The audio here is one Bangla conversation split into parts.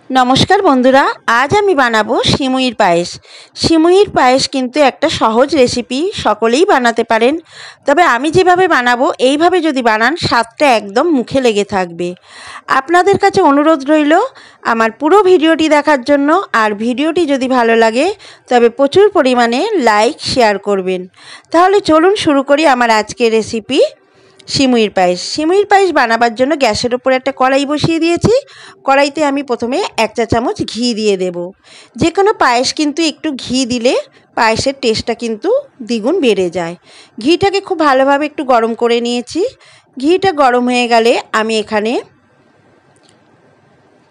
नमस्कार बंधुरा आज आमी बानाबो सिमुइर पायेस। सिमुइर पायेस किन्तु एकटा सहज रेसिपि, सकलेई बानाते पारेन। तबे आमी जेभावे बानाबो एइभावे जोदि बानान स्वादटा एकदम मुखे लेगे थाकबे। आपनादेर काछे अनुरोध रइलो आमार पुरो भिडियोटी देखार जोन्नो। आर भिडियोटी जोदि भालो लागे तबे प्रचुर परिमाणे लाइक शेयर करबेन। ताहले चलुन शुरू करी आमार आजकेर रेसिपि सिमुइर पायेस। सिमुइर पायेस बानाबार जोन्नो ग्यासेर ओपर एकटा कड़ाई बसिए दिएछि। कड़ाईते आमी प्रथमे एक चा चामच घी दिए देब। जे कोनो पायेस किन्तु एकटु घी दिले पायेसेर टेस्टटा किन्तु द्विगुण बेड़े जाय। घीटाके खूब भालोभावे एकटु गरम करे निएछि। घीटा गरम हये गेले आमी एखाने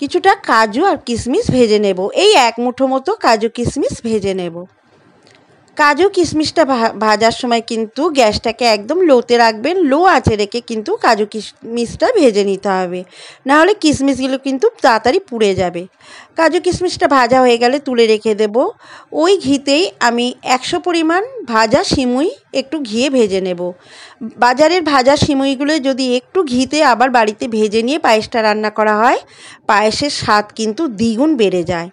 किछुटा काजू और किशमिश भेजे नेब। एई एक मुठो मतो काजू किशमिश भेजे नेब। काजू किशमिशटा भाजार समय किन्तु ग्यासटाके एकदम लोते राखबेन। लो आँचे रेखे किन्तु काजू किशमिशटा भेजे निते हबे, ना होले किशमिशगुलो किन्तु ताड़ाताड़ी पुड़े जाबे। काजू किशमिशटा भाजा हये गेले तुले रेखे देब। ओई घीतेई आमी 100 परिमाण भाजा सिमुई एकटु घिये भेजे नेब। बाजारेर भाजा सिमुईगुलो जोदि एकटु घीते आबार बाड़ीते भेजे निये पायेसटा रान्ना करा हय, पायेसेर स्वाद किन्तु द्विगुण बेड़े जाय।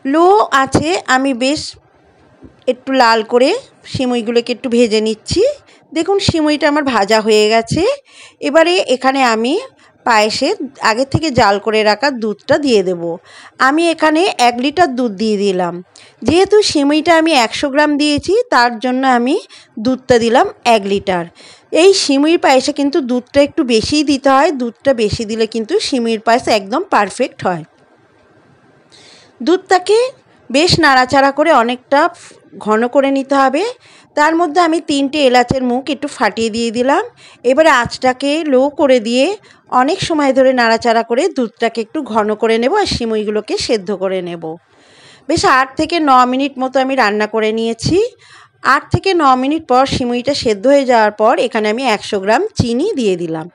लो आँचे आमी बेश एकटु लाल करे सिमुईगुलोके एकटु भेजे निচ্ছি। देखुन सिमुईटा आमार भाजा हये गेছে। एबारे एखाने आमी पायेसे आगे थेके जाल करे राखा दूधटा दिए देब। आमी एखाने 1 लिटार दूध दिए दिलाम। जेहेतु सिमुईटा आमी 100 ग्राम दिएछि तार जन्य आमी दूधटा दिलाम 1 लिटार। এই সিমুইর পায়েসে কিন্তু দুধটা একটু বেশিই দিতে হয়। দুধটা বেশি দিলে কিন্তু সিমুইর পায়েস একদম পারফেক্ট হয়। দুধটাকে বেশ নাড়াচাড়া করে অনেকটা ঘন করে নিতে হবে। তার মধ্যে আমি 3টে এলাচের মুখ একটু ফাটিয়ে দিয়ে দিলাম। এবারে আঁচটাকে লো করে দিয়ে অনেক সময় ধরে নাড়াচাড়া করে দুধটাকে একটু ঘন করে নেব আর সিমুইগুলোকে সেদ্ধ করে নেব। বেশ 8 থেকে 9 মিনিট মতো আমি রান্না করে নিয়েছি। 8 থেকে 9 মিনিট পর সিমুইটা সেদ্ধ হয়ে যাওয়ার পর এখানে আমি 100 গ্রাম চিনি দিয়ে দিলাম।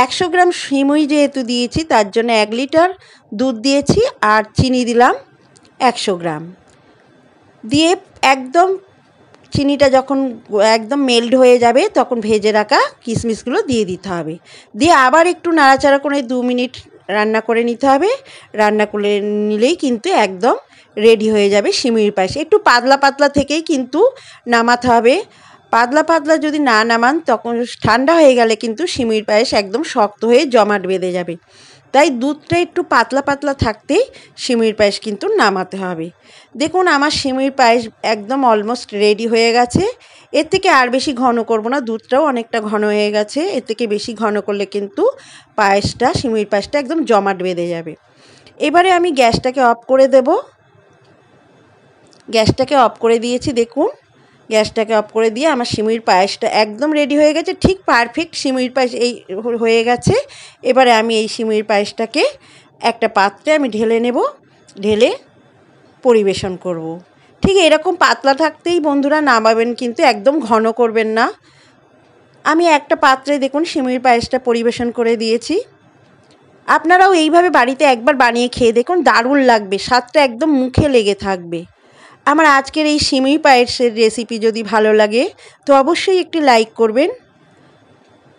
100 গ্রাম সিমুই যেহেতু দিয়েছি তার জন্য 1 লিটার দুধ দিয়েছি আর চিনি দিলাম 100 গ্রাম। দিয়ে একদম চিনিটা যখন একদম মেল্ট হয়ে যাবে তখন ভেজে রাখা কিশমিশগুলো দিয়ে দিতে হবে। দিয়ে আবার একটু নাড়াচাড়া করে 2 মিনিট রান্না করে নিতে হবে। রান্না করে নিলেই কিন্তু একদম রেডি হয়ে যাবে সিমুইর পায়েস। একটু পাতলা পাতলা থেকেই কিন্তু নামাতে হবে। পাতলা পাতলা যদি না নামান তখন ঠান্ডা হয়ে গেলে কিন্তু সিমুইর পায়েস একদম শক্ত হয়ে জমাট বেঁধে যাবে। তাই দুধটা একটু পাতলা পাতলা থাকতেই সিমুইর পায়েস কিন্তু নামাতে হবে। দেখুন আমার সিমুইর পায়েস একদম অলমোস্ট রেডি হয়ে গেছে। এর থেকে আর বেশি ঘন করব না, দুধটাও অনেকটা ঘন হয়ে গেছে। এর থেকে বেশি ঘন করলে কিন্তু পায়েসটা সিমুইর পায়েসটা একদম জমাট বেঁধে যাবে। এবারে আমি গ্যাসটাকে অফ করে দেব। গ্যাসটাকে অফ করে দিয়েছি। দেখুন গ্যাসটাকে অফ করে দিয়ে আমার সিমুইর পায়েসটা একদম রেডি হয়ে গেছে। ঠিক পারফেক্ট সিমুইর পায়েস এই হয়ে গেছে। এবারে আমি এই সিমুইর পায়েসটাকে একটা পাত্রে আমি ঢেলে নেব। ঢেলে পরিবেশন করব। ঠিক এরকম পাতলা থাকতেই বন্ধুরা নামাবেন, কিন্তু একদম ঘন করবেন না। আমি একটা পাত্রে দেখুন সিমুইর পায়েসটা পরিবেশন করে দিয়েছি। আপনারাও এইভাবে বাড়িতে একবার বানিয়ে খেয়ে দেখুন, দারুণ লাগবে। স্বাদটা একদম মুখে লেগে থাকবে। আমার আজকের এই সিমুই পায়েসের রেসিপি যদি ভালো লাগে তো অবশ্যই একটি লাইক করবেন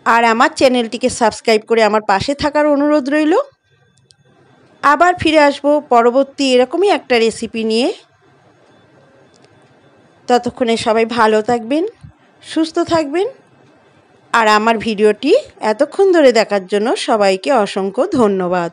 আর আমার চ্যানেলটিকে সাবস্ক্রাইব করে আমার পাশে থাকার অনুরোধ রইল। আবার ফিরে আসব পরবর্তী এরকমই একটা রেসিপি নিয়ে। ততক্ষণে সবাই ভালো থাকবেন, সুস্থ থাকবেন। আর আমার ভিডিওটি এতক্ষণ ধরে দেখার জন্য সবাইকে অসংখ্য ধন্যবাদ।